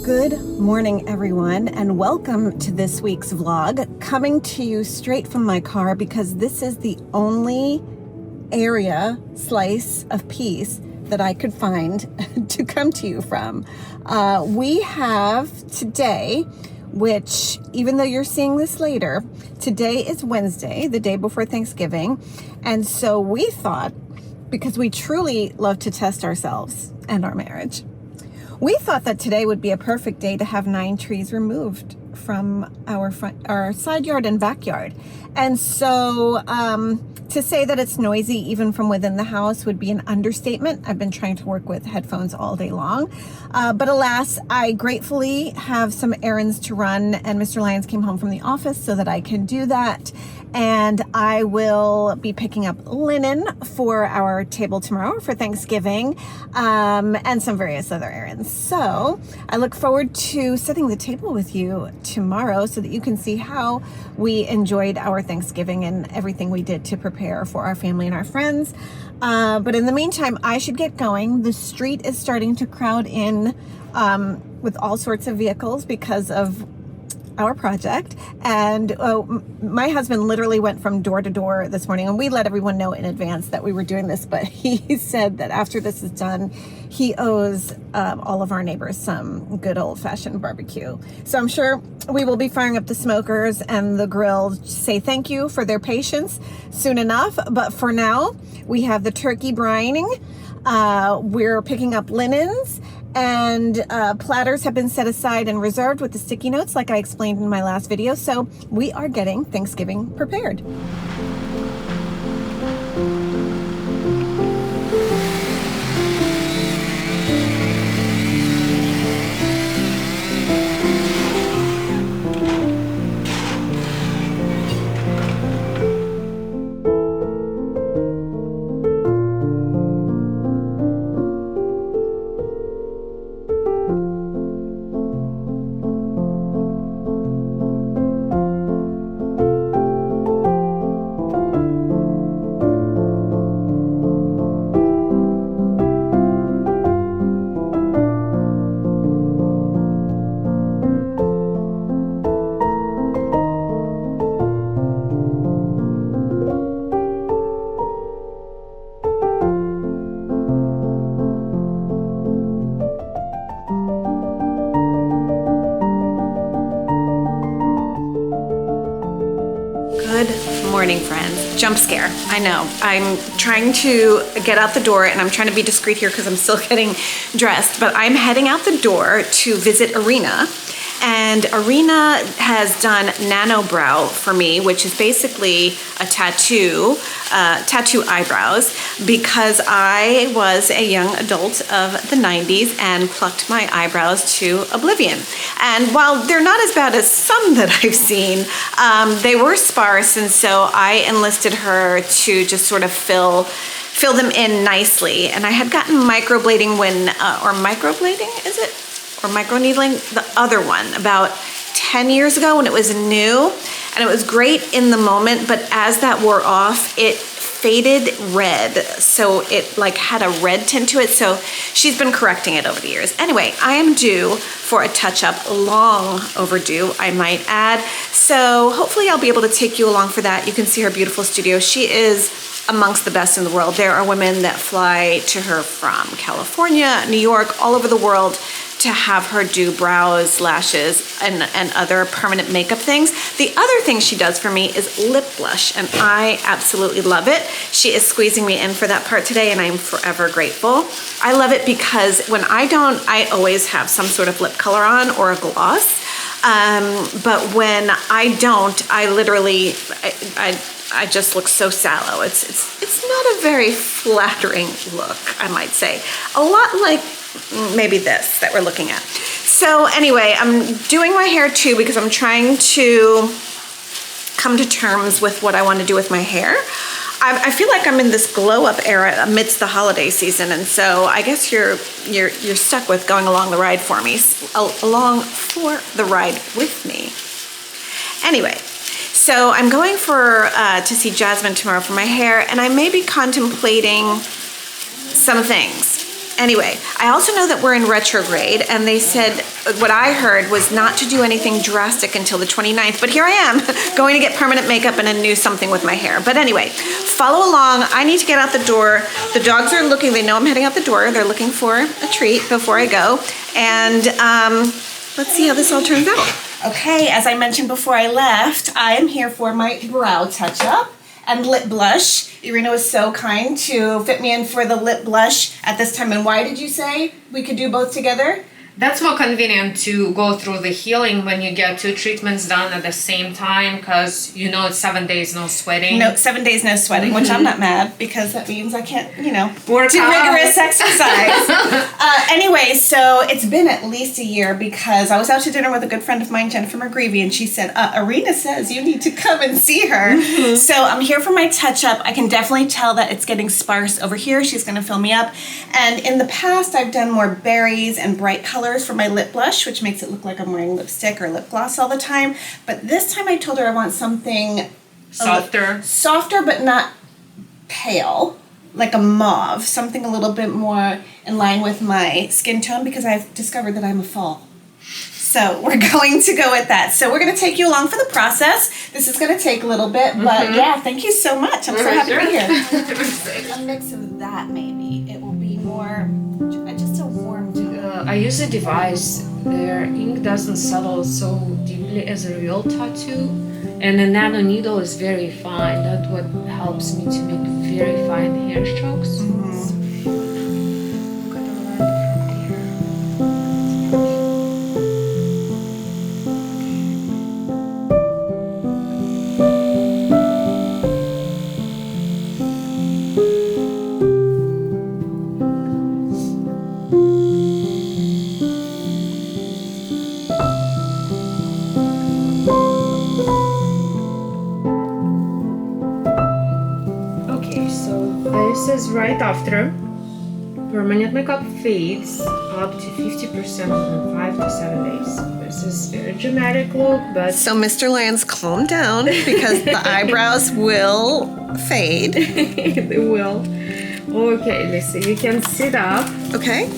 Good morning, everyone, and welcome to this week's vlog, coming to you straight from my car because this is the only slice of peace that I could find to come to you from. We have today, which even though you're seeing this later, today is Wednesday, the day before Thanksgiving, and so we thought, because we truly love to test ourselves and our marriage, we thought that today would be a perfect day to have 9 trees removed from our side yard and backyard. And so to say that it's noisy even from within the house would be an understatement. I've been trying to work with headphones all day long. But alas, I gratefully have some errands to run, and Mr. Lyons came home from the office so that I can do that. And I will be picking up linen for our table tomorrow for Thanksgiving, and some various other errands. So I look forward to setting the table with you tomorrow so that you can see how we enjoyed our Thanksgiving and everything we did to prepare for our family and our friends. But in the meantime, I should get going. The street is starting to crowd in with all sorts of vehicles because of our project, and my husband literally went from door to door this morning, and we let everyone know in advance that we were doing this, but he said that after this is done, he owes all of our neighbors some good old-fashioned barbecue. So I'm sure we will be firing up the smokers and the grill to say thank you for their patience soon enough. But for now, we have the turkey brining, we're picking up linens, and platters have been set aside and reserved with the sticky notes like I explained in my last video. So we are getting Thanksgiving prepared. Good morning, friends. Jump scare. I know. I'm trying to get out the door, and I'm trying to be discreet here because I'm still getting dressed, but I'm heading out the door to visit Arena. And Arena has done Nanobrow for me, which is basically a tattoo eyebrows, because I was a young adult of the 90s and plucked my eyebrows to oblivion. And while they're not as bad as some that I've seen, they were sparse, and so I enlisted her to just sort of fill them in nicely. And I had gotten microblading is it? Or microneedling, the other one, about 10 years ago when it was new, and it was great in the moment, but as that wore off, it faded red, so it like had a red tint to it. So she's been correcting it over the years. Anyway, I am due for a touch-up, long overdue, I might add. So hopefully I'll be able to take you along for that. You can see her beautiful studio. She is amongst the best in the world. There are women that fly to her from California, New York, all over the world to have her do brows, lashes, and other permanent makeup things. The other thing she does for me is lip blush, and I absolutely love it. She is squeezing me in for that part today, and I'm forever grateful. I love it because when I always have some sort of lip color on or a gloss, but when I don't, I literally, I just look so sallow. It's not a very flattering look, I might say. A lot like maybe this that we're looking at. So anyway, I'm doing my hair too because I'm trying to come to terms with what I want to do with my hair. I feel like I'm in this glow up era amidst the holiday season, and so I guess you're stuck with going along the ride for me, along for the ride with me. Anyway, so I'm going to see Jasmine tomorrow for my hair, and I may be contemplating some things. Anyway, I also know that we're in retrograde, and they said what I heard was not to do anything drastic until the 29th, but here I am going to get permanent makeup and a new something with my hair. But anyway, follow along. I need to get out the door. The dogs are looking, they know I'm heading out the door. They're looking for a treat before I go. And let's see how this all turns out. Okay, as I mentioned before I left, I am here for my brow touch-up and lip blush. Irina was so kind to fit me in for the lip blush at this time. And why did you say we could do both together? That's more convenient to go through the healing when you get 2 treatments done at the same time, because you know it's 7 days no sweating. No, 7 days no sweating, which I'm not mad, because that means I can't, do Work rigorous exercise. Anyway, so it's been at least a year, because I was out to dinner with a good friend of mine, Jennifer McGreevy, and she said, Irina says you need to come and see her. So I'm here for my touch-up. I can definitely tell that it's getting sparse over here. She's going to fill me up. And in the past, I've done more berries and bright colors for my lip blush, which makes it look like I'm wearing lipstick or lip gloss all the time. But this time I told her I want something softer, but not pale, like a mauve, something a little bit more in line with my skin tone, because I've discovered that I'm a fall. So we're going to go with that. So we're going to take you along for the process. This is going to take a little bit, but yeah, thank you so much. I'm so happy to be here. A mix of that, maybe. It will be more, just a warm tone. I use a device. Their ink doesn't settle so deeply as a real tattoo, and a nano needle is very fine. That's what helps me to make very fine hair strokes. This is right after permanent makeup fades up to 50% within 5 to 7 days. This is a very dramatic look, but... So Mr. Lance, calm down, because the eyebrows will fade. They will. Okay, Lisa, you can sit up. Okay.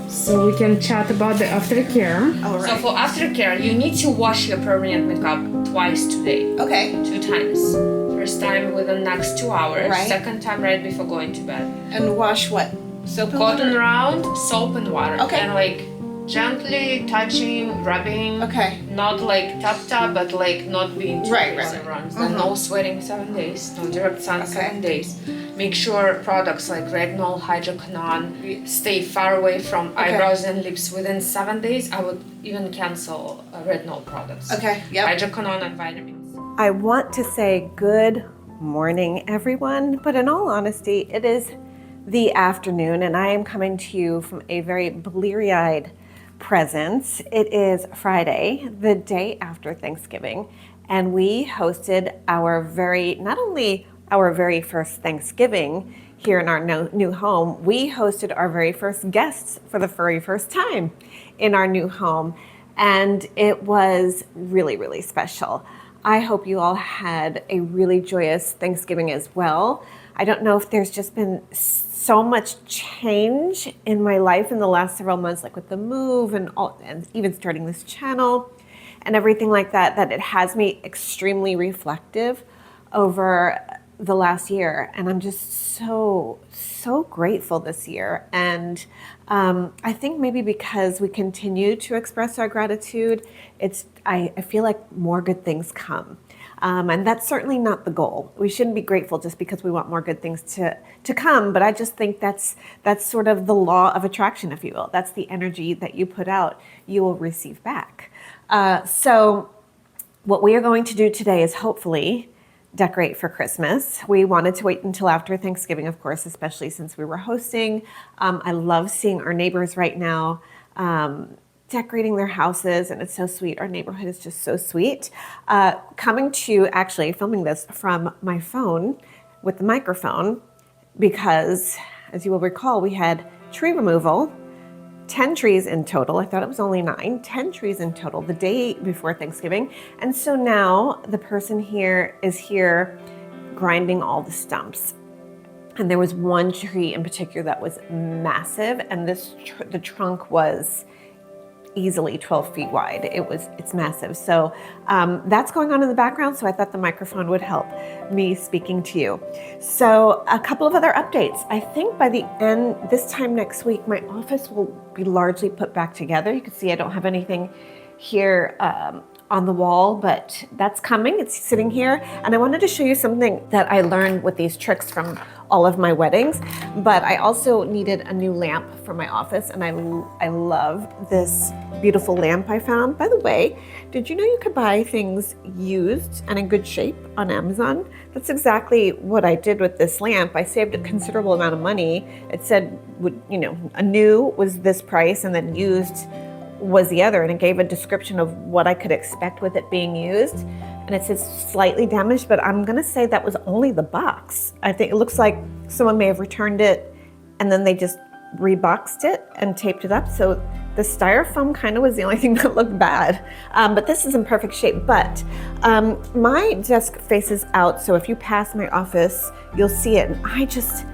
So we can chat about the aftercare. All right. So for aftercare, you need to wash your permanent makeup twice today. Okay. 2 times. First time within the next 2 hours. Right. Second time right before going to bed. And wash what? Soap and Cotton water? round, soap and water. Okay. And like gently touching, rubbing. Okay. Not like tap, but like not being too Right. runs. Then no sweating 7 days, no direct sun 7 days. Make sure products like retinol, hydroquinone stay far away from eyebrows and lips within 7 days. I would even cancel retinol products. Okay. Yep. Hydroquinone and vitamins. I want to say good morning, everyone, but in all honesty, it is the afternoon, and I am coming to you from a very bleary-eyed presence. It is Friday, the day after Thanksgiving, and we hosted not only our very first Thanksgiving here in our new home, we hosted our very first guests for the very first time in our new home, and it was really, really special. I hope you all had a really joyous Thanksgiving as well. I don't know if there's just been so much change in my life in the last several months, like with the move and even starting this channel and everything like that, that it has me extremely reflective over the last year. And I'm just so grateful this year. And I think maybe because we continue to express our gratitude, I feel like more good things come. And that's certainly not the goal. We shouldn't be grateful just because we want more good things to come, but I just think that's sort of the law of attraction, if you will. That's the energy that you put out, you will receive back. So what we are going to do today is hopefully decorate for Christmas. We wanted to wait until after Thanksgiving, of course, especially since we were hosting. I love seeing our neighbors right now decorating their houses, and it's so sweet. Our neighborhood is just so sweet. Coming to actually filming this from my phone with the microphone, because as you will recall, we had tree removal, 10 trees in total. I thought it was only 9, 10 trees in total the day before Thanksgiving. And so now the person here is here grinding all the stumps. And there was one tree in particular that was massive, and the trunk was easily 12 feet wide. It's massive. So that's going on in the background. So I thought the microphone would help me speaking to you. So a couple of other updates. I think by the end, this time next week, my office will be largely put back together. You can see I don't have anything here on the wall, but that's coming. It's sitting here. And I wanted to show you something that I learned with these tricks from all of my weddings, but I also needed a new lamp for my office, and I love this beautiful lamp I found. By the way, did you know you could buy things used and in good shape on Amazon? That's exactly what I did with this lamp. I saved a considerable amount of money. It said, a new was this price and then used was the other, and it gave a description of what I could expect with it being used. And it says slightly damaged, but I'm gonna say that was only the box. I think it looks like someone may have returned it and then they just reboxed it and taped it up. So the styrofoam kind of was the only thing that looked bad. But this is in perfect shape. But my desk faces out, so if you pass my office, you'll see it. And I just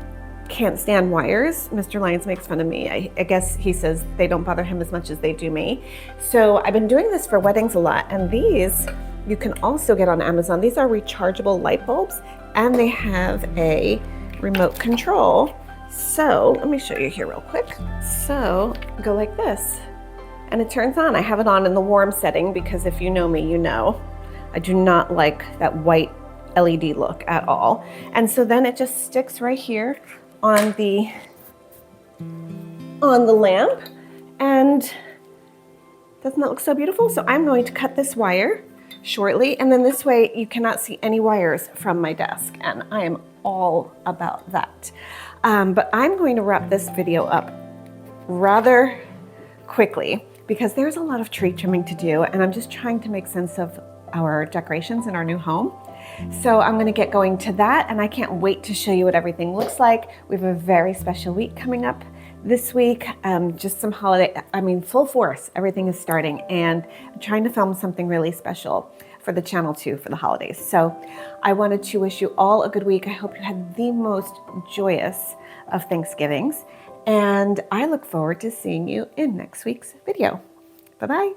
can't stand wires. Mr. Lyons makes fun of me. I guess he says they don't bother him as much as they do me. So I've been doing this for weddings a lot, and these you can also get on Amazon. These are rechargeable light bulbs, and they have a remote control. So let me show you here real quick. So go like this, and it turns on. I have it on in the warm setting because if you know me, you know I do not like that white LED look at all. And so then it just sticks right here on the lamp, and doesn't that look so beautiful? So I'm going to cut this wire shortly, and then this way you cannot see any wires from my desk, and I am all about that. But I'm going to wrap this video up rather quickly because there's a lot of tree trimming to do, and I'm just trying to make sense of our decorations in our new home. So I'm going to get going to that, and I can't wait to show you what everything looks like. We have a very special week coming up this week, just some holiday, full force, everything is starting, and I'm trying to film something really special for the channel too for the holidays. So I wanted to wish you all a good week. I hope you had the most joyous of Thanksgivings, and I look forward to seeing you in next week's video. Bye-bye.